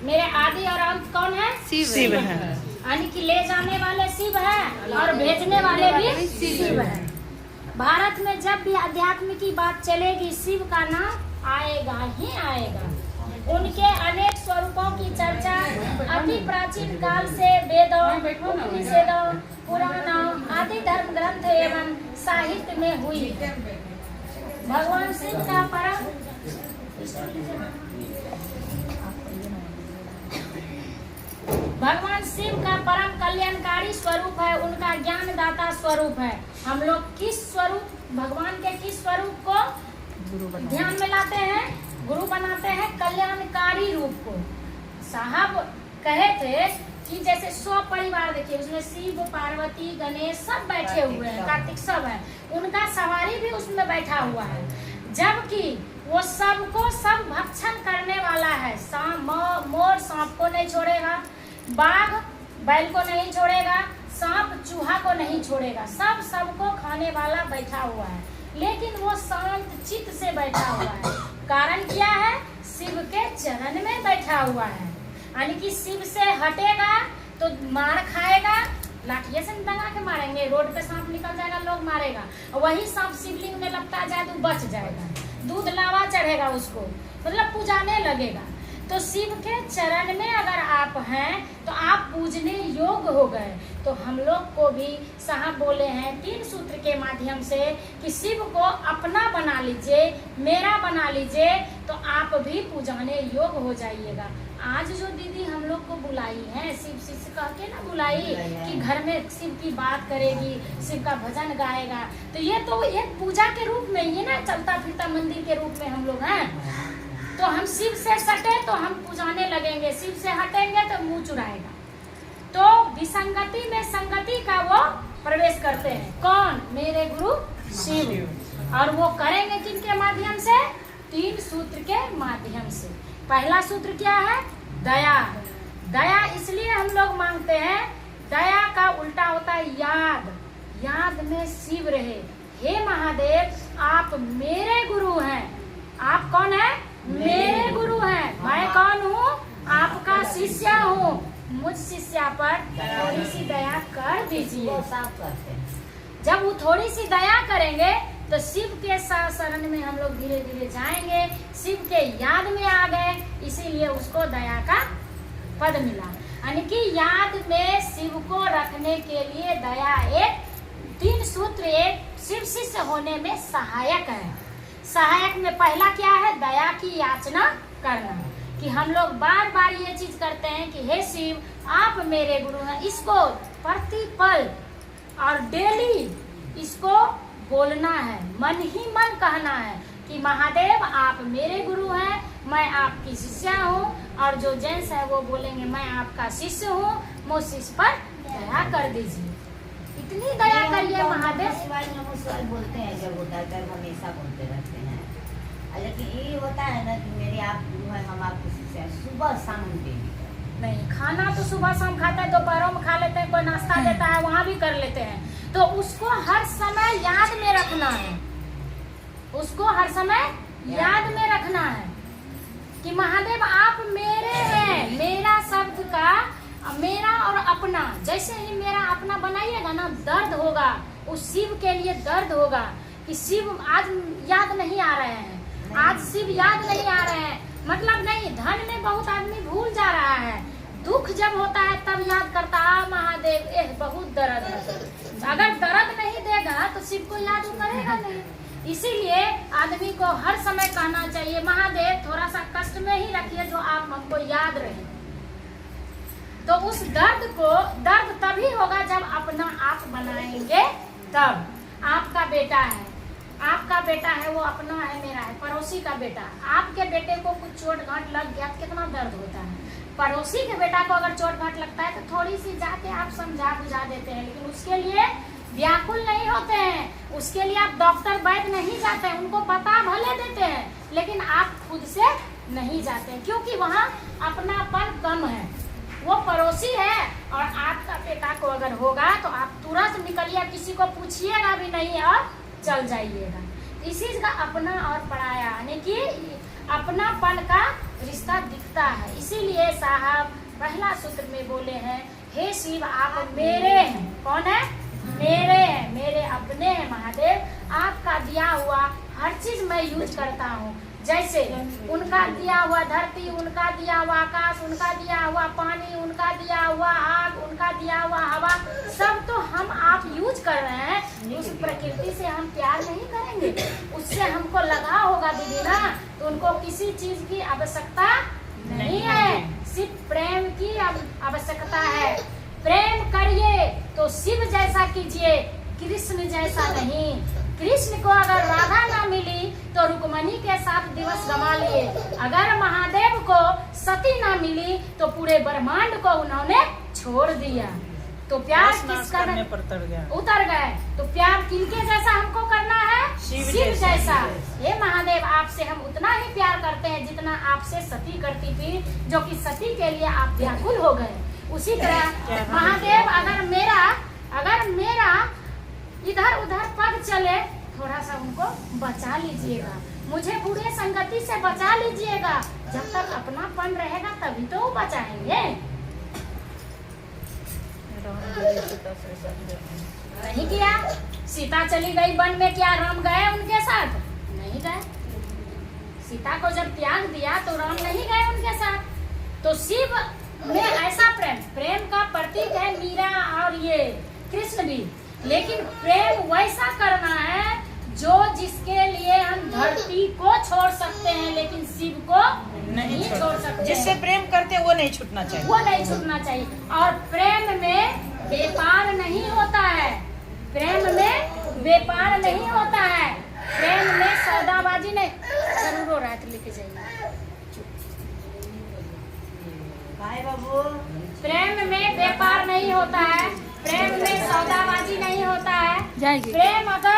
मेरे आदि और अंत कौन है? शिव है। यानी कि ले जाने वाले शिव है और भेजने वाले भी शिव है। भारत में जब भी अध्यात्म की बात चलेगी शिव का नाम आएगा ही आएगा। उनके अनेक स्वरूपों की चर्चा अति प्राचीन काल से वेदों, उपनिषदों, पुराणों आदि धर्म ग्रंथ एवं साहित्य में हुई है। भगवान शिव का परम भगवान शिव का परम कल्याणकारी स्वरूप है, उनका ज्ञानदाता स्वरूप है। हम लोग किस स्वरूप, भगवान के किस स्वरूप को ध्यान में लाते हैं? गुरु बनाते हैं कल्याणकारी रूप को। साहब कहे थे कि जैसे 100 परिवार देखिए, उसमें शिव, पार्वती, गणेश सब बैठे हुए हैं, कार्तिक सब है, उनका सवारी भी उसमें बैठा हुआ है, जबकि वो सबको सब भक्षण करने वाला है। मोर सांप को नहीं छोड़ेगा, बाघ बैल को नहीं छोड़ेगा, सांप चूहा को नहीं छोड़ेगा, सबको खाने वाला बैठा हुआ है, लेकिन वो शांत चित्त से बैठा हुआ है। कारण क्या है? शिव के चरण में बैठा हुआ है। यानी कि शिव से हटेगा तो मार खाएगा, लाठिये से दंगा के मारेंगे, रोड पे सांप निकल जाएगा, लोग मारेगा, वही सांप शिवलिंग में लपटा जाए तो बच जाएगा, दूध लावा चढ़ेगा उसको, मतलब पूजाने लगेगा। तो शिव के चरण में अगर आप हैं तो आप पूजने योग्य हो गए। तो हम लोग को भी साहब बोले हैं 3 सूत्र के माध्यम से कि शिव को अपना बना लीजिए, मेरा बना लीजिए, तो आप भी पूजाने योग्य हो जाइएगा। आज जो दीदी हम लोग को बुलाई है, शिव शिष्य कह के ना बुलाई कि घर में शिव की बात करेगी, शिव का भजन गाएगा, तो ये तो एक पूजा के रूप में ही ना, चलता फिरता मंदिर के रूप में हम लोग हैं। तो हम शिव से सटे तो हम पूजाने लगेंगे, शिव से हटेंगे तो मुंह चुराएगा। तो विसंगति में संगति का वो प्रवेश करते हैं। कौन? मेरे गुरु शिव। और वो करेंगे किनके माध्यम से? 3 सूत्र के माध्यम से। पहला सूत्र क्या है? दया। दया इसलिए हम लोग मांगते हैं, दया का उल्टा होता है याद। याद में शिव रहे। हे महादेव, आप मेरे गुरु हैं। आप कौन है? मेरे गुरु हैं। मैं कौन हूँ? आपका शिष्य हूँ। मुझ शिष्या पर थोड़ी सी दया कर दीजिए। जब वो थोड़ी सी दया करेंगे तो शिव के शरण में हम लोग धीरे धीरे जाएंगे, शिव के याद में आ गए, इसीलिए उसको दया का पद मिला। यानी कि याद में शिव को रखने के लिए दया एक 3 सूत्र एक शिव शिष्य होने में सहायक है। सहायक में पहला क्या है? दया की याचना करना, कि हम लोग बार बार ये चीज करते हैं कि हे शिव, आप मेरे गुरु हैं। इसको प्रतिपल और डेली इसको बोलना है, मन ही मन कहना है कि महादेव आप मेरे गुरु हैं, मैं आपकी शिष्या हूँ। और जो जेंट्स है वो बोलेंगे मैं आपका शिष्य हूँ, मुझ शिष्य पर दया कर दीजिए। इतनी दया करिए महादेव। बोलते हैं जब होता है तब हमेशा बोलते रहते हैं, लेकिन ये होता है ना कि मेरे आप गुरु हैं, हम आपके शिष्य हैं, सुबह शाम डेली नहीं। खाना तो सुबह शाम खाता है, दोपहरों में खा लेते हैं, कोई नाश्ता देता है वहाँ भी कर लेते हैं। तो उसको हर समय याद में रखना है, उसको हर समय याद में रखना है कि महादेव आप मेरे हैं। मेरा शब्द का मेरा और अपना, जैसे ही मेरा अपना बनाइएगा ना, दर्द होगा, उस शिव के लिए दर्द होगा कि शिव आज याद नहीं आ रहे हैं, आज शिव याद नहीं आ रहे हैं। मतलब नहीं, धन में बहुत आदमी भूल जा रहा है, दुख जब होता है तब याद करता है महादेव, बहुत दर्द है। अगर दर्द नहीं देगा तो शिव को याद करेगा नहीं। इसीलिए आदमी को हर समय कहना चाहिए महादेव थोड़ा सा कष्ट में ही रखिए जो आप हमको याद रहे। तो उस दर्द तभी होगा जब अपना आप बनाएंगे तब। आपका बेटा है, वो अपना है, मेरा है, पड़ोसी का बेटा। आपके बेटे को कुछ चोट घाट लग गया तो कितना दर्द होता है। पड़ोसी के बेटा को अगर चोट घाट लगता है तो थोड़ी सी जाके आप समझा बुझा देते हैं, लेकिन उसके लिए व्याकुल नहीं होते हैं, उसके लिए आप डॉक्टर वैद्य नहीं जाते हैं, उनको बता भले देते हैं, लेकिन आप खुद से नहीं जाते, क्योंकि वहाँ अपनापन कम है। वो पड़ोसी है और आपका बेटा को अगर होगा तो आप तुरंत निकलिए, किसी को पूछिएगा भी नहीं और चल जाइएगा। इसी का अपना और पराया, यानी कि अपनापन का रिश्ता दिखता है। इसीलिए साहब पहला सूत्र में बोले हैं, हे शिव आप मेरे हैं। कौन है? मेरे हैं, मेरे अपने हैं महादेव। आपका दिया हुआ हर चीज मैं यूज करता हूँ। जैसे उनका दिया हुआ धरती, उनका दिया हुआ आकाश, उनका दिया हुआ पानी, उनका दिया हुआ आग, उनका दिया हुआ हवा, सब तो हम आप यूज कर रहे हैं। उस प्रकृति से हम प्यार नहीं करेंगे, उससे हमको लगा होगा दीदी ना, तो उनको किसी चीज की आवश्यकता नहीं है, सिर्फ प्रेम की आवश्यकता है। प्रेम करिए तो शिव जैसा कीजिए, कृष्ण जैसा नहीं। कृष्ण को अगर राधा ना मिली तो रुक्मणी के साथ दिवस गमा लिए। अगर महादेव को सती ना मिली तो पूरे ब्रह्मांड को उन्होंने छोड़ दिया। तो प्यार किसका उतर गए। तो प्यार किनके जैसा हमको करना है? शिव जैसा। हे महादेव आपसे हम उतना ही प्यार करते हैं जितना आपसे सती करती थी, जो कि सती के लिए आप व्याकुल हो गए। उसी तरह महादेव अगर मेरा इधर उधर पग चले, थोड़ा सा उनको बचा लीजिएगा, मुझे बुरे संगति से बचा लीजिएगा। जब तक अपनापन रहेगा तभी तो वो बचाएंगे। नहीं किया। सीता चली गई वन में, क्या राम गए उनके साथ? नहीं गए। सीता को जब त्याग दिया तो राम नहीं गए उनके साथ। तो शिव में ऐसा प्रेम का प्रतीक है मीरा और ये कृष्ण भी। लेकिन प्रेम वैसा करना है जो जिसके लिए हम धरती को छोड़ सकते हैं, लेकिन शिव को नहीं छोड़ सकते। जिससे प्रेम करते हैं वो नहीं छूटना चाहिए, वो नहीं छूटना चाहिए। और प्रेम में व्यापार नहीं होता है, प्रेम में व्यापार नहीं होता है, प्रेम में सौदाबाजी नहीं। जरूर रात लेके जाइए बाबू। प्रेम में व्यापार नहीं होता है, प्रेम में सौदाबाजी नहीं होता है। प्रेम अगर